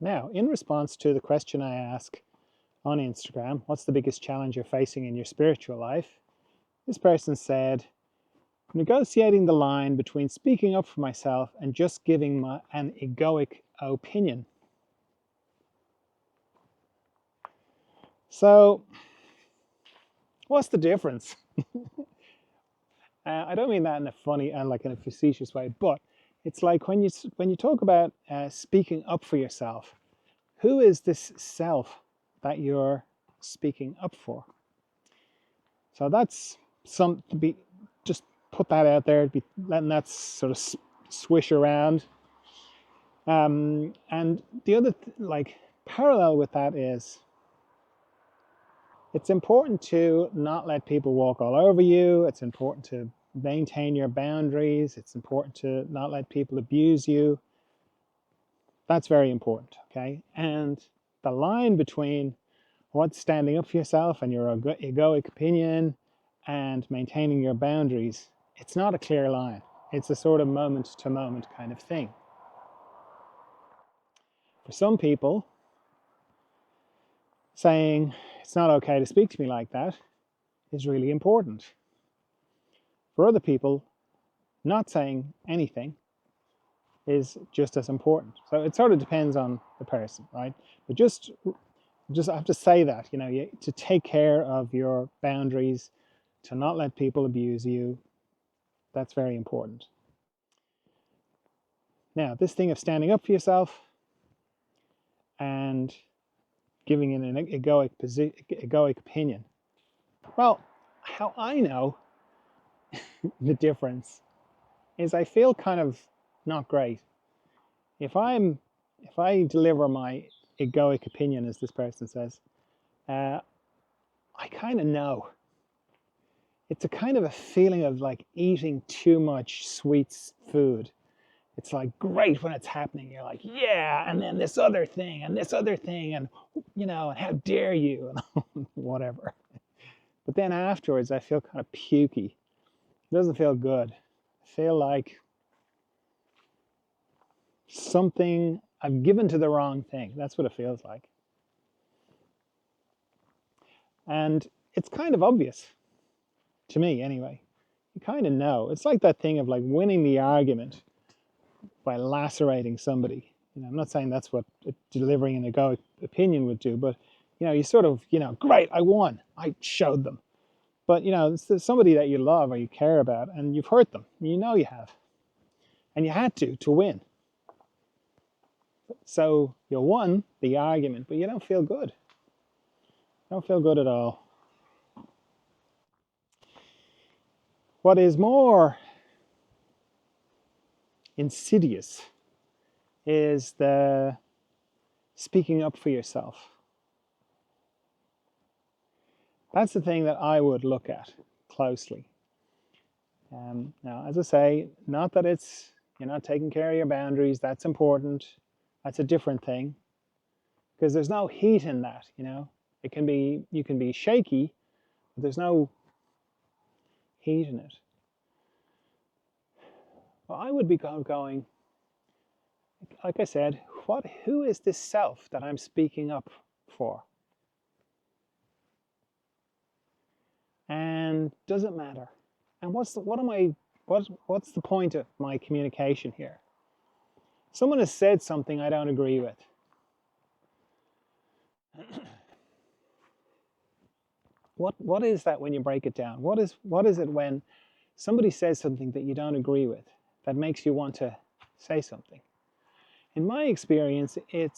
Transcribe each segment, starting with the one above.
Now, in response to the question I ask on Instagram, what's the biggest challenge you're facing in your spiritual life? This person said, negotiating the line between speaking up for myself and just giving an egoic opinion. So, what's the difference? I don't mean that in a funny and like in a facetious way, but it's like when you talk about speaking up for yourself, who is this self that you're speaking up for? So that's some to be just put that out there, be letting that sort of swish around. And the other like parallel with that is it's important to not let people walk all over you. It's important to maintain your boundaries. It's important to not let people abuse you. That's very important, okay? And the line between what's standing up for yourself and your egoic opinion and maintaining your boundaries, it's not a clear line. It's a sort of moment to moment kind of thing. For some people, saying it's not okay to speak to me like that is really important. For other people, not saying anything is just as important. So it sort of depends on the person, right? But just I have to say that, to take care of your boundaries, to not let people abuse you, that's very important. Now, this thing of standing up for yourself and giving an egoic opinion. Well, how I know the difference is I feel kind of not great. If I deliver my egoic opinion, as this person says, I kind of know. It's a kind of a feeling of like eating too much sweet food. It's like great when it's happening. You're like, yeah, and then this other thing, and this other thing, and how dare you, and whatever. But then afterwards, I feel kind of pukey. It doesn't feel good. I feel like something I've given to the wrong thing. That's what it feels like. And it's kind of obvious to me anyway. You kind of know. It's like that thing of like winning the argument by lacerating somebody. I'm not saying that's what delivering an egoic opinion would do, but you sort of, great, I won. I showed them. But it's somebody that you love or you care about, and you've hurt them. You have. And you had to win. So you won the argument, but you don't feel good. You don't feel good at all. What is more insidious is the speaking up for yourself. That's the thing that I would look at closely. Now, as I say, not that you're not taking care of your boundaries. That's important. That's a different thing, because there's no heat in that. You can be shaky, but there's no heat in it. Well, I would be going, like I said, who is this self that I'm speaking up for? And does it matter? And what's the point of my communication here? Someone has said something I don't agree with. What is that when you break it down? What is it when somebody says something that you don't agree with that makes you want to say something? In my experience, you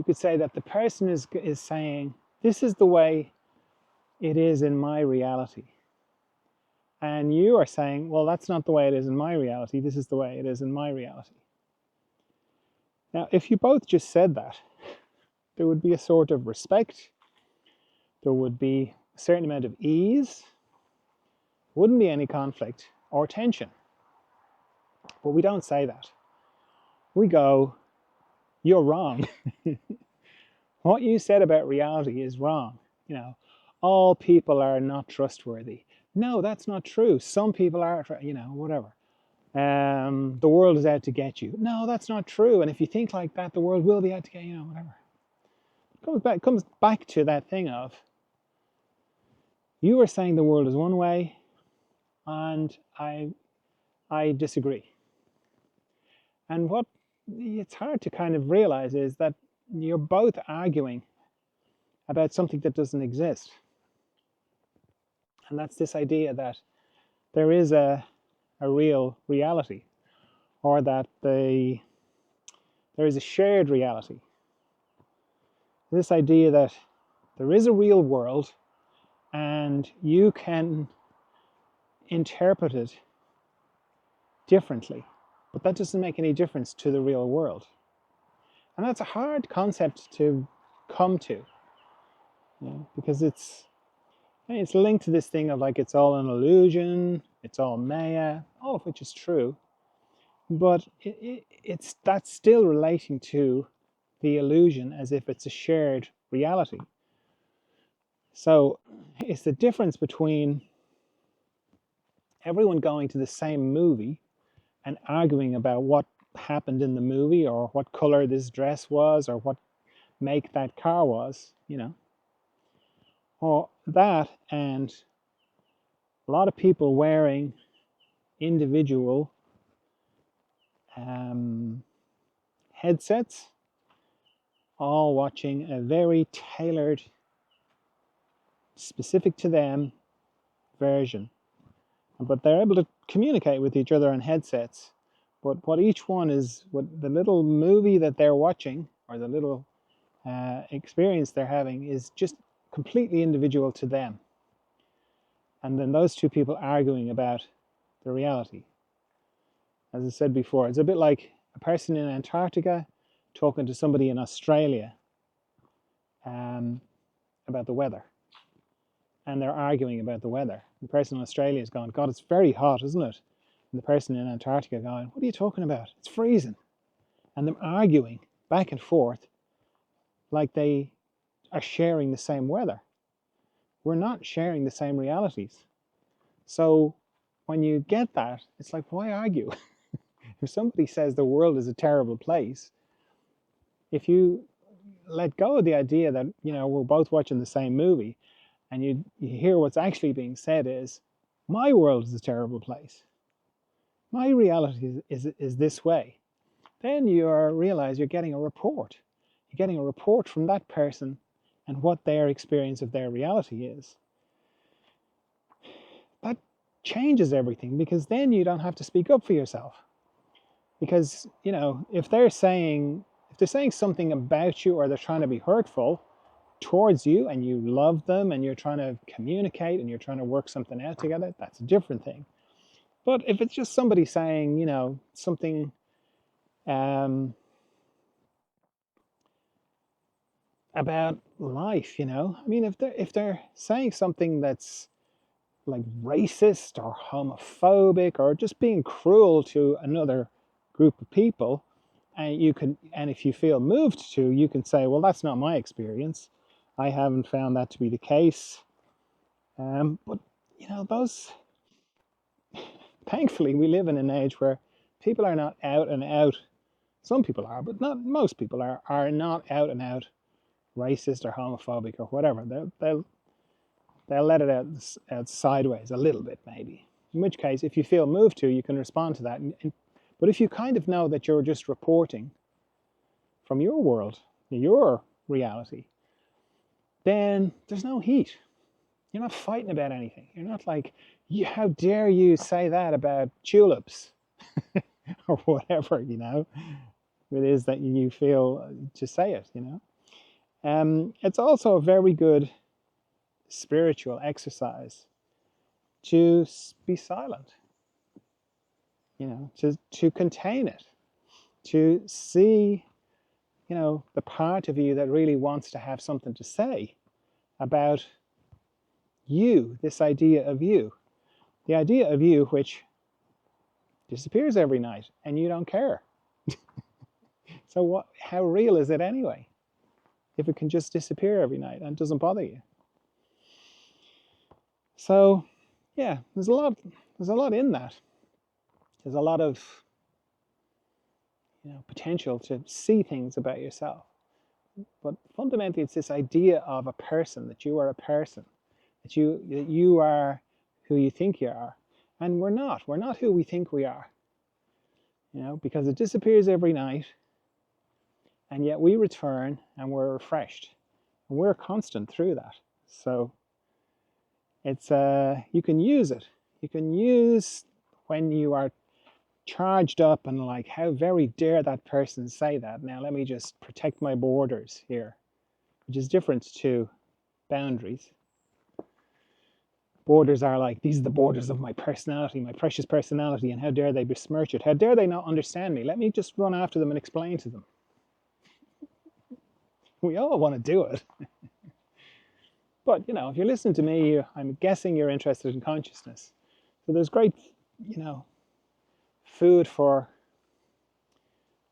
could say that the person is saying, this is the way it is in my reality. And you are saying, well, that's not the way it is in my reality. This is the way it is in my reality. Now, if you both just said that, there would be a sort of respect. There would be a certain amount of ease. Wouldn't be any conflict or tension. But we don't say that. We go, you're wrong. What you said about reality is wrong. All people are not trustworthy. No, that's not true. Some people are, whatever. The world is out to get you. No, that's not true. And if you think like that, the world will be out to get you, whatever. Comes back to that thing of, you are saying the world is one way, and I disagree. And what it's hard to kind of realize is that you're both arguing about something that doesn't exist. And that's this idea that there is a real reality, or that there is a shared reality. This idea that there is a real world and you can interpret it differently, but that doesn't make any difference to the real world. And that's a hard concept to come to, because it's linked to this thing of like, it's all an illusion, it's all maya, all of which is true, but that's still relating to the illusion as if it's a shared reality. So it's the difference between everyone going to the same movie and arguing about what happened in the movie, or what color this dress was, or what make that car was, or that, and a lot of people wearing individual headsets, all watching a very tailored, specific to them version. But they're able to communicate with each other on headsets. But what each one is, what the little movie that they're watching, or the little experience they're having, is just completely individual to them. And then those two people arguing about the reality. As I said before, it's a bit like a person in Antarctica talking to somebody in Australia about the weather. And they're arguing about the weather. The person in Australia is going, God, it's very hot, isn't it? And the person in Antarctica going, what are you talking about? It's freezing. And they're arguing back and forth like they are sharing the same weather. We're not sharing the same realities. So when you get that, it's like, why argue? If somebody says the world is a terrible place, if you let go of the idea that, we're both watching the same movie, and you hear what's actually being said is, my world is a terrible place. My reality is this way. Then you realize you're getting a report. You're getting a report from that person and what their experience of their reality is. That changes everything, because then you don't have to speak up for yourself. Because, if they're saying something about you, or they're trying to be hurtful towards you, and you love them, and you're trying to communicate, and you're trying to work something out together, that's a different thing. But if it's just somebody saying, something about life, if they're saying something that's like racist or homophobic, or just being cruel to another group of people, and if you feel moved to, you can say, well, that's not my experience. I haven't found that to be the case. But thankfully, we live in an age where people are not out and out. Some people are, but not most people are not out and out racist or homophobic or whatever. They'll let it out sideways a little bit, maybe. In which case, if you feel moved to, you can respond to that. But if you kind of know that you're just reporting from your world, your reality, then there's no heat. You're not fighting about anything. You're not like, how dare you say that about tulips or whatever, it is that you feel to say it, It's also a very good spiritual exercise to be silent, to contain it, to see, the part of you that really wants to have something to say about you, this idea of you, the idea of you which disappears every night and you don't care. So how real is it anyway, if it can just disappear every night and doesn't bother you? So yeah, there's a lot in that. There's a lot of potential to see things about yourself. But fundamentally, it's this idea of a person, that you are a person, that you are who you think you are. And we're not. We're not who we think we are. Because it disappears every night, and yet we return and we're refreshed. And we're constant through that. So it's you can use it. You can use when you are charged up and like, how very dare that person say that. Now let me just protect my borders here, which is different to boundaries. Borders are like, these are the borders of my personality, my precious personality, and how dare they besmirch it? How dare they not understand me? Let me just run after them and explain to them. We all want to do it. But, if you're listening to me, I'm guessing you're interested in consciousness. So there's great, food for,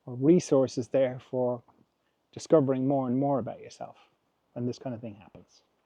or resources there for discovering more and more about yourself when this kind of thing happens.